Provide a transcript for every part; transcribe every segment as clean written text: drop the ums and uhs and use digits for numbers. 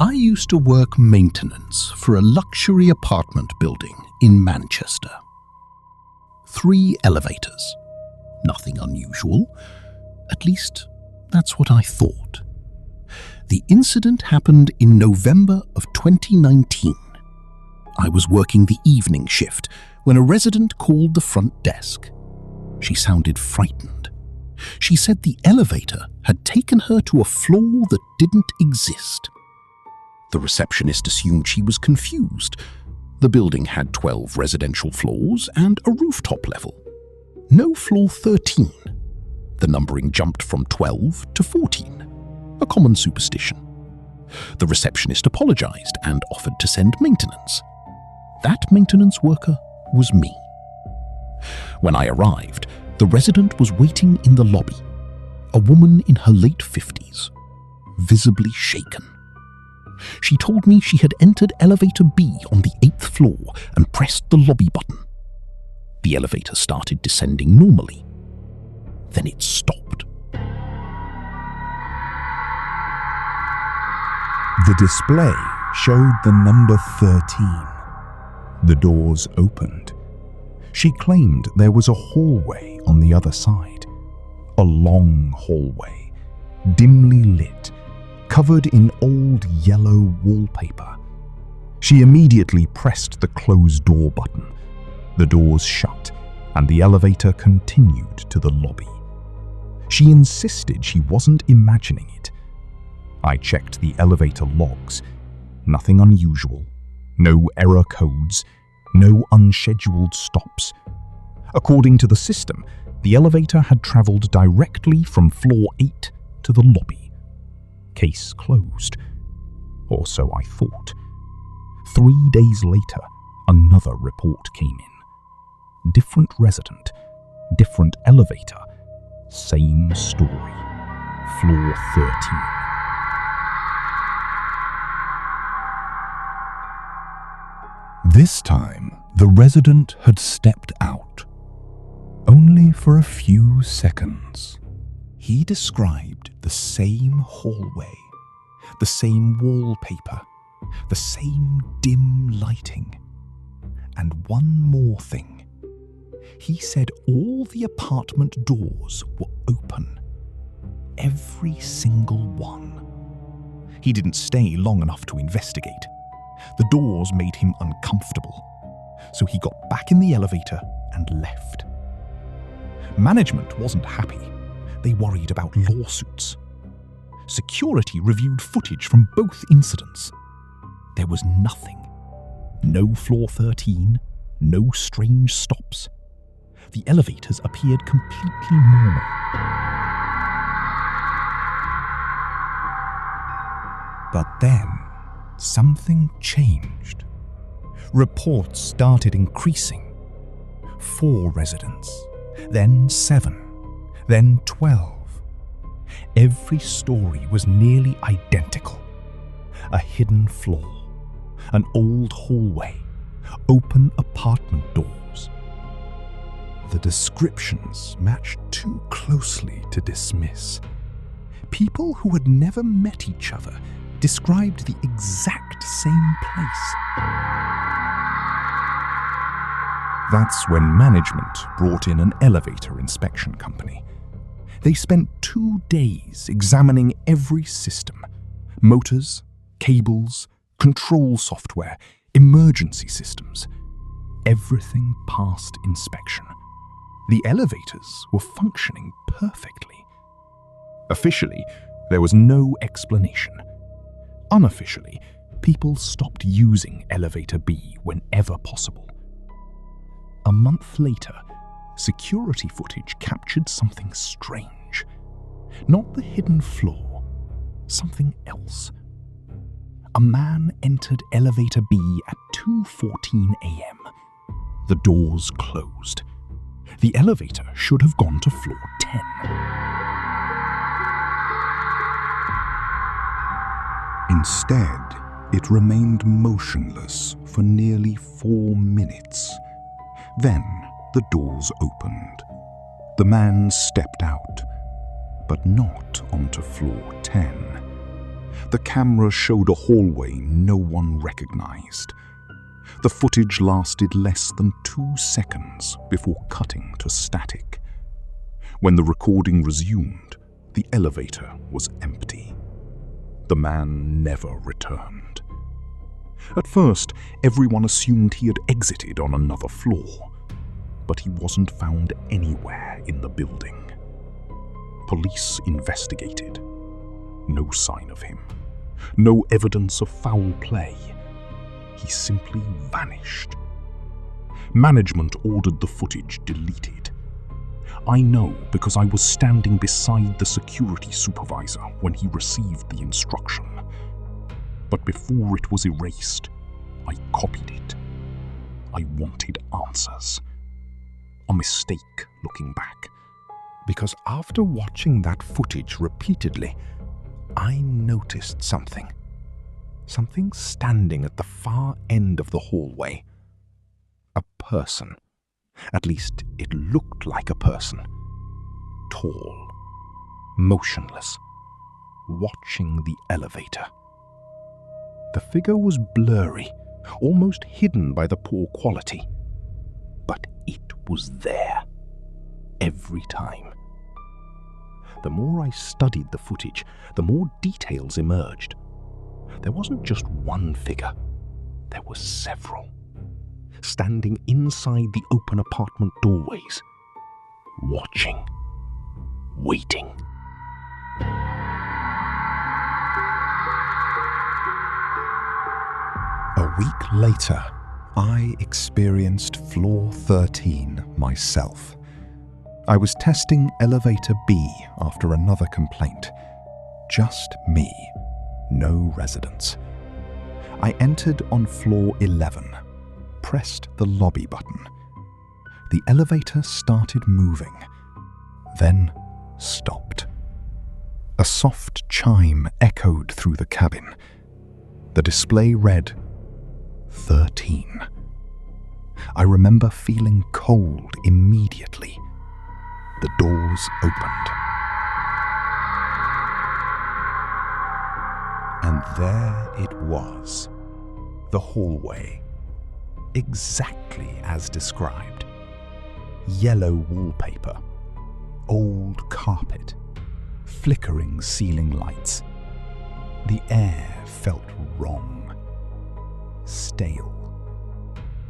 I used to work maintenance for a luxury apartment building in Manchester. 3 elevators. Nothing unusual. At least, that's what I thought. The incident happened in November of 2019. I was working the evening shift when a resident called the front desk. She sounded frightened. She said the elevator had taken her to a floor that didn't exist. The receptionist assumed she was confused. The building had 12 residential floors and a rooftop level. No floor 13. The numbering jumped from 12 to 14, a common superstition. The receptionist apologized and offered to send maintenance. That maintenance worker was me. When I arrived, the resident was waiting in the lobby, a woman in her late 50s, visibly shaken. She told me she had entered elevator B on the 8th floor and pressed the lobby button. The elevator started descending normally. Then it stopped. The display showed the number 13. The doors opened. She claimed there was a hallway on the other side. A long hallway, dimly lit, covered in old yellow wallpaper. She immediately pressed the close door button. The doors shut, and the elevator continued to the lobby. She insisted she wasn't imagining it. I checked the elevator logs. Nothing unusual. No error codes. No unscheduled stops. According to the system, the elevator had traveled directly from floor 8 to the lobby. Case closed. Or so I thought. 3 days later, another report came in. Different resident, different elevator, same story. Floor 13. This time, the resident had stepped out. Only for a few seconds. He described the same hallway, the same wallpaper, the same dim lighting. And one more thing. He said all the apartment doors were open. Every single one. He didn't stay long enough to investigate. The doors made him uncomfortable, so he got back in the elevator and left. Management wasn't happy. They worried about lawsuits. Security reviewed footage from both incidents. There was nothing. No floor 13, no strange stops. The elevators appeared completely normal. But then, something changed. Reports started increasing. 4 residents, then 7, then 12. Every story was nearly identical. A hidden floor, an old hallway, open apartment doors. The descriptions matched too closely to dismiss. People who had never met each other described the exact same place. That's when management brought in an elevator inspection company. They spent 2 days examining every system: motors, cables, control software, emergency systems. Everything passed inspection. The elevators were functioning perfectly. Officially, there was no explanation. Unofficially, people stopped using Elevator B whenever possible. A month later, security footage captured something strange. Not the hidden floor, something else. A man entered Elevator B at 2:14 a.m. The doors closed. The elevator should have gone to floor 10. Instead, it remained motionless for nearly 4 minutes. Then the doors opened. The man stepped out, but not onto floor 10. The camera showed a hallway no one recognized. The footage lasted less than 2 seconds before cutting to static. When the recording resumed, the elevator was empty. The man never returned. At first, everyone assumed he had exited on another floor, but he wasn't found anywhere in the building. Police investigated. No sign of him. No evidence of foul play. He simply vanished. Management ordered the footage deleted. I know because I was standing beside the security supervisor when he received the instruction. But before it was erased, I copied it. I wanted answers. A mistake looking back. Because after watching that footage repeatedly, I noticed something. Something standing at the far end of the hallway. A person. At least it looked like a person. Tall. Motionless. Watching the elevator. The figure was blurry, almost hidden by the poor quality. But it was there. Every time. The more I studied the footage, the more details emerged. There wasn't just one figure. There were several. Standing inside the open apartment doorways. Watching. Waiting. A week later, I experienced floor 13 myself. I was testing elevator B after another complaint. Just me, no residents. I entered on floor 11, pressed the lobby button. The elevator started moving, then stopped. A soft chime echoed through the cabin. The display read 13. I remember feeling cold immediately. The doors opened. And there it was, the hallway, exactly as described. Yellow wallpaper, old carpet, flickering ceiling lights. The air felt wrong, stale,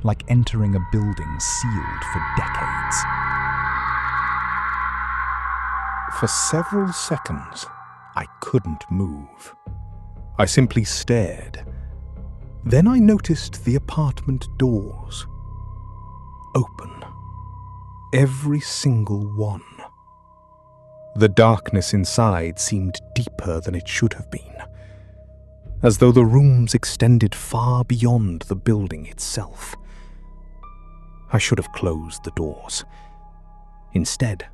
like entering a building sealed for decades. For several seconds, I couldn't move. I simply stared. Then I noticed the apartment doors. Open. Every single one. The darkness inside seemed deeper than it should have been, as though the rooms extended far beyond the building itself. I should have closed the doors. Instead,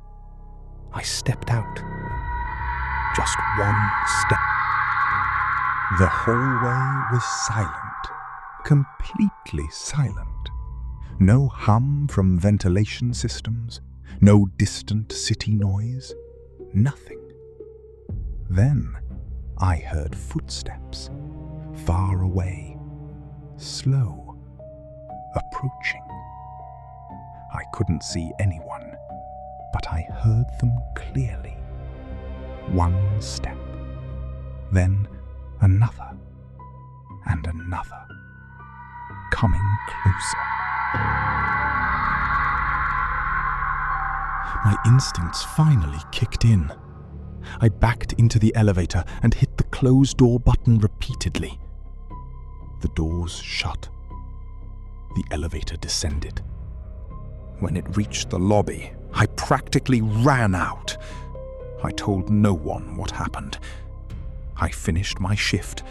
I stepped out. Just one step. The hallway was silent, completely silent. No hum from ventilation systems, no distant city noise, nothing. Then I heard footsteps, far away, slow, approaching. I couldn't see anyone, but I heard them clearly. One step, then another, and another, coming closer. My instincts finally kicked in. I backed into the elevator and hit the closed door button repeatedly. The doors shut. The elevator descended. When it reached the lobby, I practically ran out. I told no one what happened. I finished my shift,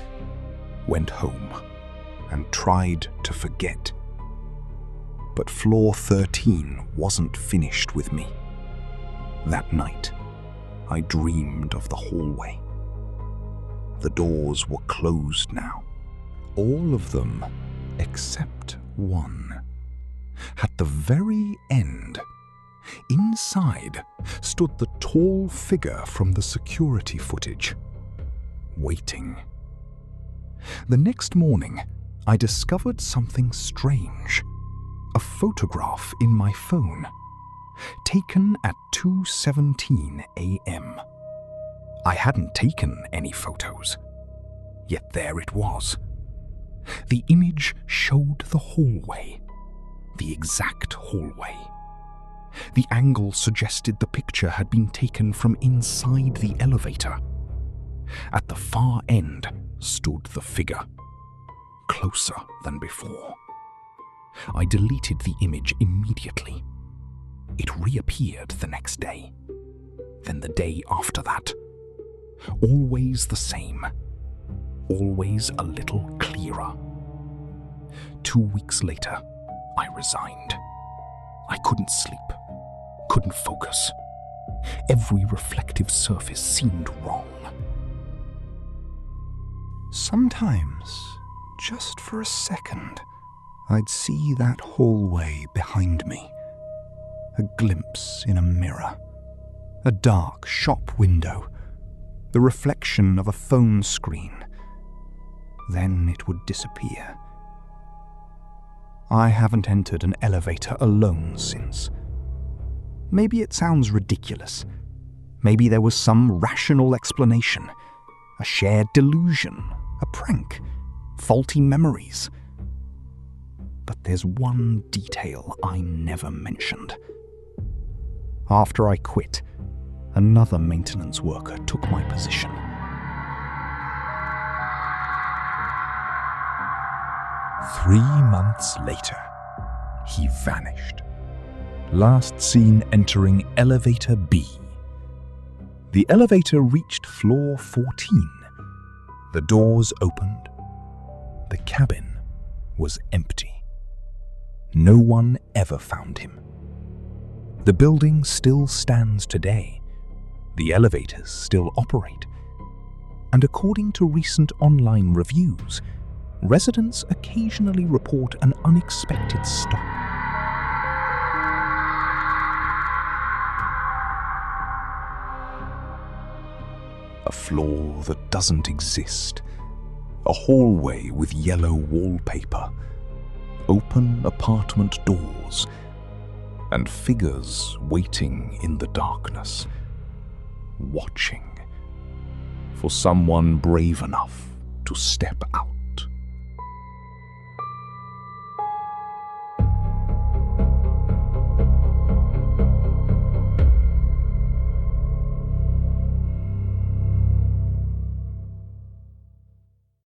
went home, and tried to forget. But floor 13 wasn't finished with me. That night, I dreamed of the hallway. The doors were closed now. All of them, except one. At the very end, inside, stood the tall figure from the security footage, waiting. The next morning, I discovered something strange. A photograph in my phone, taken at 2:17 a.m. I hadn't taken any photos, yet there it was. The image showed the hallway, the exact hallway. The angle suggested the picture had been taken from inside the elevator. At the far end stood the figure, closer than before. I deleted the image immediately. It reappeared the next day, then the day after that. Always the same, always a little clearer. 2 weeks later, I resigned. I couldn't sleep, couldn't focus. Every reflective surface seemed wrong. Sometimes, just for a second, I'd see that hallway behind me. A glimpse in a mirror, a dark shop window, the reflection of a phone screen. Then it would disappear. I haven't entered an elevator alone since. Maybe it sounds ridiculous. Maybe there was some rational explanation, a shared delusion, a prank, faulty memories. But there's one detail I never mentioned. After I quit, another maintenance worker took my position. Three months later, he vanished. Last seen entering elevator B. The elevator reached floor 14. The doors opened. The cabin was empty. No one ever found him. The building still stands today. The elevators still operate. And according to recent online reviews, residents occasionally report an unexpected stop. A floor that doesn't exist. A hallway with yellow wallpaper. Open apartment doors. And figures waiting in the darkness. Watching for someone brave enough to step out.